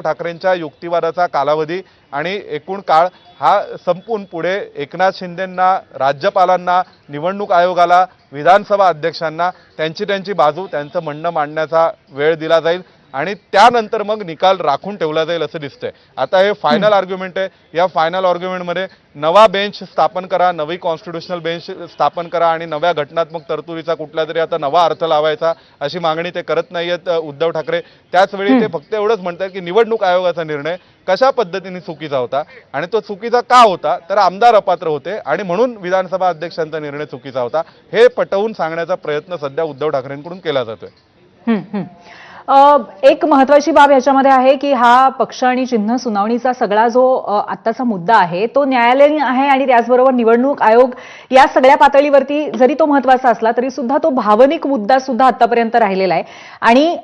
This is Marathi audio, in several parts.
ठाकरेंच्या युक्तिवादाचा कालावधी आणि एकूण काळ हा संपून पुढे एकनाथ शिंदेंना, राज्यपालांना, निवडणूक आयोगाला, विधानसभा अध्यक्षांना त्यांची बाजू, त्यांचं म्हणणं मांडण्याचा वेळ दिला जाईल आणि त्यानंतर मग निकाल राखून ठेवला जाईल असं दिसतंय। आता हे फायनल आर्ग्युमेंट आहे। या फायनल आर्ग्युमेंटमध्ये नवा बेंच स्थापन करा, नवी कॉन्स्टिट्यूशनल बेंच स्थापन करा आणि नव्या घटनात्मक तरतुदीचा कुठला तरी आता नवा अर्थ लावायचा अशी मागणी ते करत नाहीयेत उद्धव ठाकरे। त्याच वेळी ते फक्त एवढंच म्हणतात की निवडणूक आयोगाचा निर्णय कशा पद्धतीने चुकीचा होता आणि तो चुकीचा का होता, तर आमदार अपात्र होते आणि म्हणून विधानसभा अध्यक्षांचा निर्णय चुकीचा होता हे पटवून सांगण्याचा प्रयत्न सध्या उद्धव ठाकरेंकडून केला जातोय। एक महत्त्वाची बाब याच्यामध्ये आहे की हा पक्ष आणि चिन्ह सुनावणीचा सगळा जो आत्ताचा मुद्दा आहे तो न्यायालयीन आहे आणि त्याचबरोबर निवडणूक आयोग या सगळ्या पातळीवरती जरी तो महत्त्वाचा असला तरी सुद्धा तो भावनिक मुद्दा सुद्धा आतापर्यंत राहिलेला आहे आणि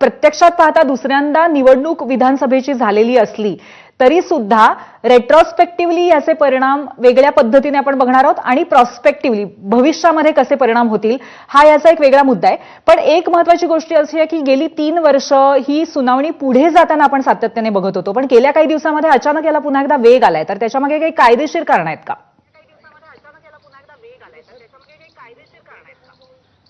प्रत्यक्षात पाहता दुसऱ्यांदा निवडणूक विधानसभेची झालेली असली तरी सुद्धा रेट्रोस्पेक्टिव्हली याचे परिणाम वेगळ्या पद्धतीने आपण बघणार आहोत आणि प्रॉस्पेक्टिव्हली भविष्यामध्ये कसे परिणाम होतील हा याचा एक वेगळा मुद्दा आहे। पण एक महत्त्वाची गोष्ट अशी आहे की गेली 3 वर्ष ही सुनावणी पुढे जाताना आपण सातत्याने बघत होतो, पण गेल्या काही दिवसांमध्ये अचानक याला पुन्हा एकदा वेग आलाय, तर त्याच्यामागे काही कायदेशीर कारण आहेत का?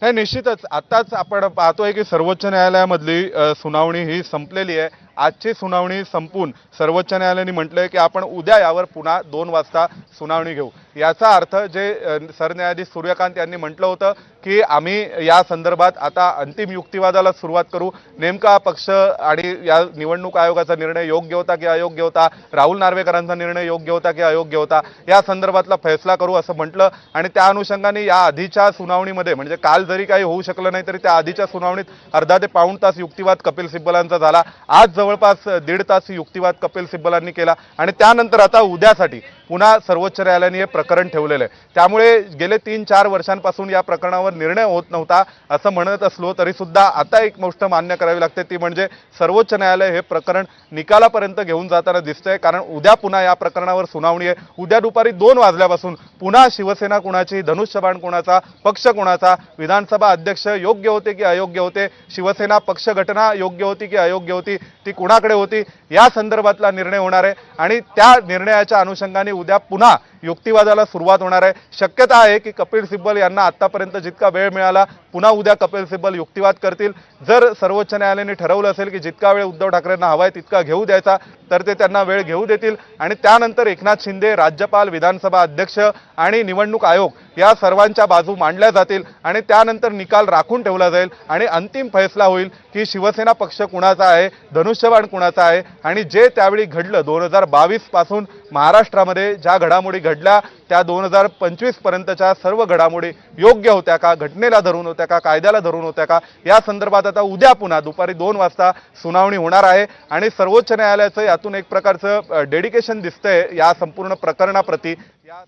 नाही, निश्चितच आताच आपण पाहतोय की सर्वोच्च न्यायालयामधली सुनावणी ही संपलेली आहे। आजची सुनावणी संपून सर्वोच्च न्यायालयाने म्हटलंय की आपण उद्या यावर पुन्हा 2 वाजता सुनावणी घेऊ। याचा अर्थ जे सरन्यायाधीश सूर्यकांत यांनी म्हटलं होतं की आम्ही या संदर्भात आता अंतिम युक्तिवादाला सुरुवात करू, नेमका पक्ष आणि या निवडणूक आयोगाचा निर्णय योग्य होता की अयोग्य होता, राहुल नार्वेकरांचा निर्णय योग्य होता की अयोग्य होता या संदर्भातला फैसला करू असं म्हटलं आणि त्या अनुषंगाने या आधीच्या सुनावणीमध्ये म्हणजे काल जरी काही होऊ शकलं नाही तरी त्या आधीच्या सुनावणीत अर्धा ते पाऊण तास युक्तिवाद कपिल सिब्बलांचा झाला। आज जवळपास 1.5 तास युक्तिवाद कपिल सिब्बलांनी केला आणि त्यानंतर आता उद्यासाठी पुन्हा सर्वोच्च न्यायालयाने हे प्रकरण ठेवलेलं आहे। त्यामुळे गेले 3-4 वर्षांपासून या प्रकरणावर निर्णय होत नव्हता असं म्हणत असलो तरी सुद्धा आता एक गोष्ट मान्य करावी लागते ती म्हणजे सर्वोच्च न्यायालय हे प्रकरण निकालापर्यंत घेऊन जाताना दिसतंय, कारण उद्या पुन्हा या प्रकरणावर सुनावणी आहे। उद्या दुपारी 2 वाजल्यापासून पुन्हा शिवसेना कुणाची, धनुष्यबाण कुणाचा, पक्ष कुणाचा, विधानसभा अध्यक्ष योग्य होते की अयोग्य होते, शिवसेना पक्ष घटना योग्य होती की अयोग्य होती, ती कुणाकडे होती या संदर्भातला निर्णय होणार आहे आणि त्या निर्णयाच्या अनुषंगाने उद्या पुन्हा युक्तिवादाला सुरुवात होणार आहे। शक्यता आहे की कपिल सिब्बल यांना आतापर्यंत जितका वेळ मिळाला पुन्हा उद्या कपिल सिब्बल युक्तिवाद करतील। जर सर्वोच्च न्यायालयाने ठरवलं असेल की जितका वेळ उद्धव ठाकरेंना हवाय तितका घेऊ द्यायचा तर ते त्यांना वेळ घेऊ देतील आणि त्यानंतर एकनाथ शिंदे, राज्यपाल, विधानसभा अध्यक्ष आणि निवडणूक आयोग या सर्वांच्या बाजू मांडल्या जातील आणि त्यानंतर निकाल राखून ठेवला जाईल आणि अंतिम फैसला होईल की शिवसेना पक्ष कुणाचा आहे, धनुष्यबाण कुणाचा आहे आणि जे त्यावेळी घडलं 2022 पासून महाराष्ट्रामध्ये ज्या घडामोडी घडल्या त्या 2025 पर्यंतच्या सर्व घडामोडी योग्य होत्या का, घटनेला धरून होत्या का, कायद्याला धरून होत्या का या संदर्भात आता उद्या पुन्हा दुपारी 2 वाजता सुनावणी होणार आहे आणि सर्वोच्च न्यायालयाचं यातून एक प्रकारचं डेडिकेशन दिसतंय या संपूर्ण प्रकरणाप्रती, या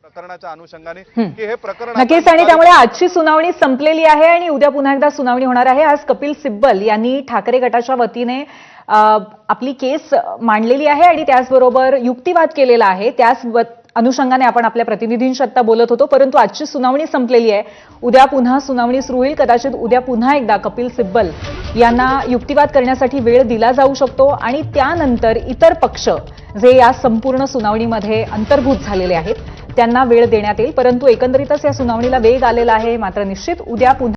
प्रकरणाच्या अनुषंगाने की हे प्रकरण नक्कीच आणि त्यामुळे आजची सुनावणी संपलेली आहे आणि उद्या पुन्हा एकदा सुनावणी होणार आहे। आज कपिल सिब्बल यांनी ठाकरे गटाच्या वतीने आपली केस मांडलेली आहे आणि त्याचबरोबर युक्तिवाद केलेला आहे। त्याच अनुषंगाने आपण आपल्या प्रतिनिधींशी आता बोलत होतो, परंतु आजची सुनावणी संपलेली आहे। उद्या पुन्हा सुनावणी सुरू होईल। कदाचित उद्या पुन्हा एकदा कपिल सिब्बल यांना युक्तिवाद करण्यासाठी वेळ दिला जाऊ शकतो आणि त्यानंतर इतर पक्ष जे या संपूर्ण सुनावणीमध्ये अंतर्भूत झालेले आहेत त्यांना वेळ देण्यात येईल, परंतु एकंदरीतच या सुनावणीला वेग आलेला आहे। मात्र निश्चित उद्या पुन्हा